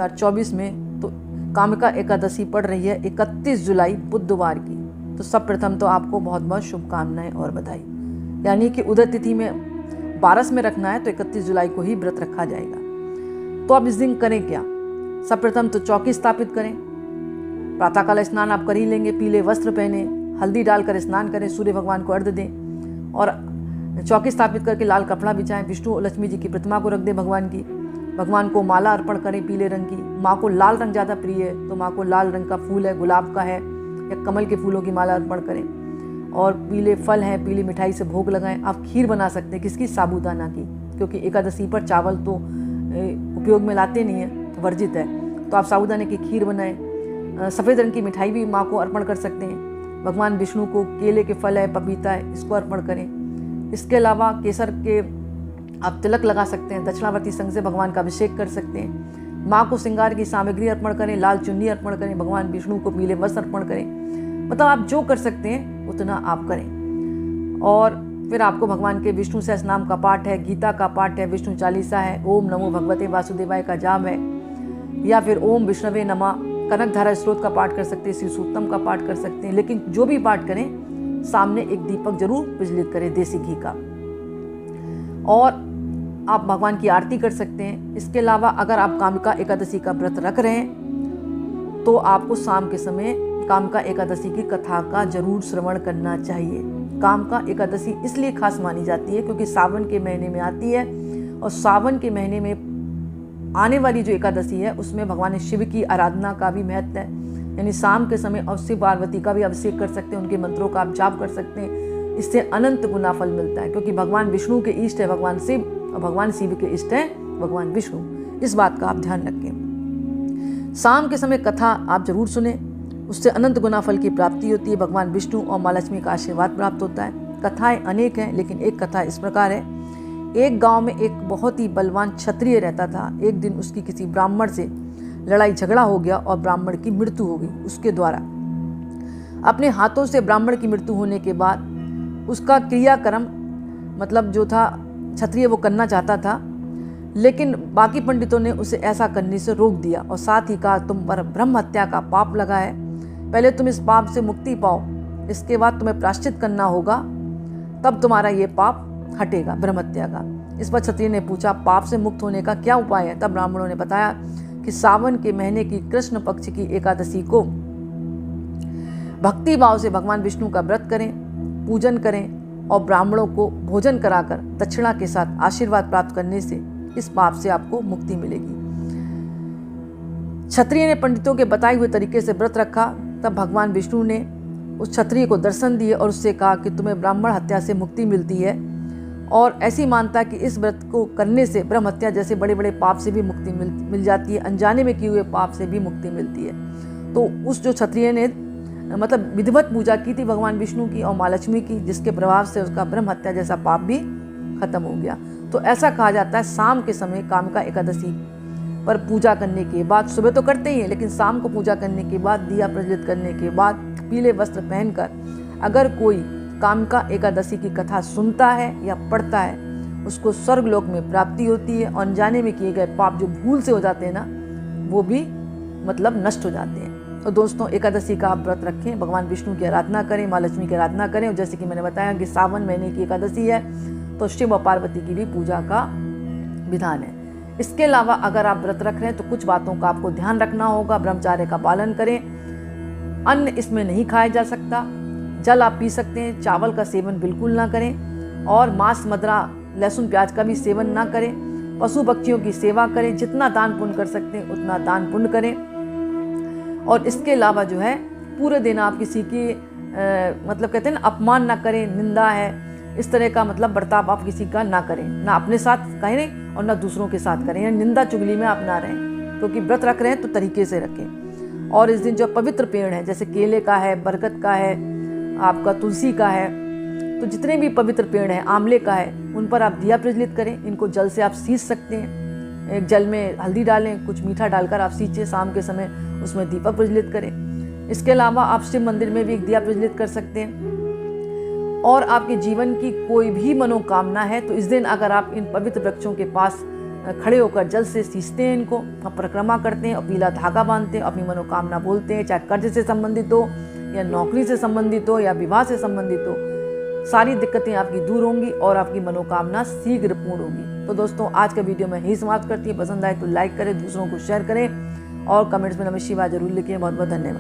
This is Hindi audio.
2024 में। तो कामिका एकादशी पड़ रही है 31 जुलाई बुधवार की। तो सब प्रथम तो आपको बहुत बहुत शुभकामनाएं और बधाई। यानी कि उदय तिथि में 12 में रखना है तो 31 जुलाई को ही व्रत रखा जाएगा। तो अब इस दिन करें क्या? सब प्रथम तो चौकी स्थापित करें। प्रातःकाल स्नान आप कर ही लेंगे, पीले वस्त्र पहने, हल्दी डालकर स्नान करें, सूर्य भगवान को अर्घ्य दें और चौकी स्थापित करके लाल कपड़ा बिछाएं। विष्णु और लक्ष्मी जी की प्रतिमा को रख दें भगवान की। भगवान को माला अर्पण करें पीले रंग की। माँ को लाल रंग ज़्यादा प्रिय है तो माँ को लाल रंग का फूल है, गुलाब का है या कमल के फूलों की माला अर्पण करें। और पीले फल हैं, पीली मिठाई से भोग लगाएं। आप खीर बना सकते हैं, किसकी? साबूदाना की, क्योंकि एकादशी पर चावल तो उपयोग में लाते नहीं है, वर्जित है। तो आप साबूदाने की खीर बनाएं। सफ़ेद रंग की मिठाई भी माँ को अर्पण कर सकते हैं। भगवान विष्णु को केले के फल है, पपीता है, इसको अर्पण करें। इसके अलावा केसर के आप तिलक लगा सकते हैं। दक्षिणावर्ती संघ से भगवान का अभिषेक कर सकते हैं। माँ को श्रृंगार की सामग्री अर्पण करें, लाल चुन्नी अर्पण करें। भगवान विष्णु को पीले वस्त्र अर्पण करें। मतलब आप जो कर सकते हैं उतना आप करें। और फिर आपको भगवान के विष्णु सहस्रनाम का पाठ है, गीता का पाठ है, विष्णु चालीसा है, ओम नमो भगवते वासुदेवाय का जाप है, या फिर ओम विष्णवे नमः, कनकधारा स्त्रोत का पाठ कर सकते हैं, श्री सूक्तम का पाठ कर सकते हैं। लेकिन जो भी पाठ करें सामने एक दीपक जरूर प्रज्वलित करें देसी घी का। और आप भगवान की आरती कर सकते हैं। इसके अलावा अगर आप कामिका एकादशी का व्रत रख रहे हैं तो आपको शाम के समय कामिका एकादशी की कथा का जरूर श्रवण करना चाहिए। कामिका एकादशी इसलिए खास मानी जाती है क्योंकि सावन के महीने में आती है और सावन के महीने में आने वाली जो एकादशी है उसमें भगवान शिव की आराधना का भी महत्व है। यानी शाम के समय और शिव पार्वती का भी अभिषेक कर सकते हैं, उनके मंत्रों का आप जाप कर सकते हैं। इससे अनंत गुना फल मिलता है क्योंकि भगवान विष्णु के इष्ट है भगवान शिव और भगवान शिव के इष्ट है भगवान विष्णु। इस बात का आप ध्यान रखें। शाम के समय कथा आप जरूर सुने, उससे अनंत गुना फल की प्राप्ति होती है। भगवान विष्णु और माँ लक्ष्मी का आशीर्वाद प्राप्त होता है। कथाएं अनेक हैं लेकिन एक कथा इस प्रकार है। एक गांव में एक बहुत ही बलवान क्षत्रिय रहता था। एक दिन उसकी किसी ब्राह्मण से लड़ाई झगड़ा हो गया और ब्राह्मण की मृत्यु हो गई उसके द्वारा। अपने हाथों से ब्राह्मण की मृत्यु होने के बाद उसका क्रियाक्रम मतलब जो था क्षत्रिय वो करना चाहता था, लेकिन बाकी पंडितों ने उसे ऐसा करने से रोक दिया और साथ ही कहा तुम पर ब्रह्म हत्या का पाप लगा है, पहले तुम इस पाप से मुक्ति पाओ, इसके बाद तुम्हें प्रायश्चित करना होगा, तब तुम्हारा ये पाप हटेगा ब्रह्म हत्या का। इस पर क्षत्रिय ने पूछा पाप से मुक्त होने का क्या उपाय है? तब ब्राह्मणों ने बताया कि सावन के महीने की कृष्ण पक्ष की एकादशी को भक्ति भाव से भगवान विष्णु का व्रत करें, पूजन करें और ब्राह्मणों को भोजन कराकर दक्षिणा के साथ आशीर्वाद प्राप्त करने से इस पाप से आपको मुक्ति मिलेगी। क्षत्रिय ने पंडितों के बताए हुए तरीके से व्रत रखा। तब भगवान विष्णु ने उस क्षत्रिय को दर्शन दिए और उससे कहा कि तुम्हें ब्राह्मण हत्या से मुक्ति मिलती है और ऐसी मानता कि इस व्रत को करने से ब्रह्म हत्या जैसे बड़े बड़े पाप से भी मुक्ति मिल जाती है, अनजाने में किए हुए पाप से भी मुक्ति मिलती है। तो उस जो क्षत्रिय ने मतलब विधिवत पूजा की थी भगवान विष्णु की और माँ लक्ष्मी की, जिसके प्रभाव से उसका ब्रह्म हत्या जैसा पाप भी खत्म हो गया। तो ऐसा कहा जाता है शाम के समय कामिका एकादशी पर पूजा करने के बाद, सुबह तो करते ही हैं लेकिन शाम को पूजा करने के बाद, दिया प्रज्वलित करने के बाद, पीले वस्त्र पहनकर अगर कोई कामिका एकादशी की कथा सुनता है या पढ़ता है उसको स्वर्गलोक में प्राप्ति होती है और अनजाने में किए गए पाप जो भूल से हो जाते हैं ना वो भी मतलब नष्ट हो जाते हैं। तो दोस्तों एकादशी का आप व्रत रखें, भगवान विष्णु की आराधना करें, माँ लक्ष्मी की आराधना करें। और जैसे कि मैंने बताया कि सावन महीने की एकादशी है तो शिव और पार्वती की भी पूजा का विधान है। इसके अलावा अगर आप व्रत रख रहे हैं तो कुछ बातों का आपको ध्यान रखना होगा। ब्रह्मचर्य का पालन करें, अन्न इसमें नहीं खाया जा सकता, जल आप पी सकते हैं, चावल का सेवन बिल्कुल ना करें और मांस मदिरा लहसुन प्याज का भी सेवन ना करें। पशु पक्षियों की सेवा करें, जितना दान पुण्य कर सकते हैं उतना दान पुण्य करें। और इसके अलावा जो है पूरे दिन आप किसी की मतलब कहते हैं ना अपमान ना करें, निंदा है इस तरह का मतलब बर्ताव आप किसी का ना करें, ना अपने साथ करें और ना दूसरों के साथ करें। यानी निंदा चुगली में आप ना रहें, क्योंकि व्रत रख रहे हैं तो तरीके से रखें। और इस दिन जो पवित्र पेड़ हैं जैसे केले का है, बरगद का है, आपका तुलसी का है, तो जितने भी पवित्र पेड़ हैं, आंवले का है, उन पर आप दिया प्रज्वलित करें। इनको जल से आप सींच सकते हैं, एक जल में हल्दी डालें, कुछ मीठा डालकर आप सींचे, शाम के समय उसमें दीपक प्रज्वलित करें। इसके अलावा आप शिव मंदिर में भी एक दिया प्रज्वलित कर सकते हैं। और आपके जीवन की कोई भी मनोकामना है तो इस दिन अगर आप इन पवित्र वृक्षों के पास खड़े होकर जल से सींचते हैं इनको, परिक्रमा करते हैं और पीला धागा बांधते हैं, अपनी मनोकामना बोलते हैं, चाहे कर्ज से संबंधित हो या नौकरी से संबंधित हो या विवाह से संबंधित हो, सारी दिक्कतें आपकी दूर होंगी और आपकी मनोकामना शीघ्र पूर्ण होगी। तो दोस्तों आज का वीडियो मैं यही समाप्त करती हूँ। पसंद आए तो लाइक करें, दूसरों को शेयर करें और कमेंट्स में नमः शिवाय जरूर लिखें। बहुत बहुत धन्यवाद।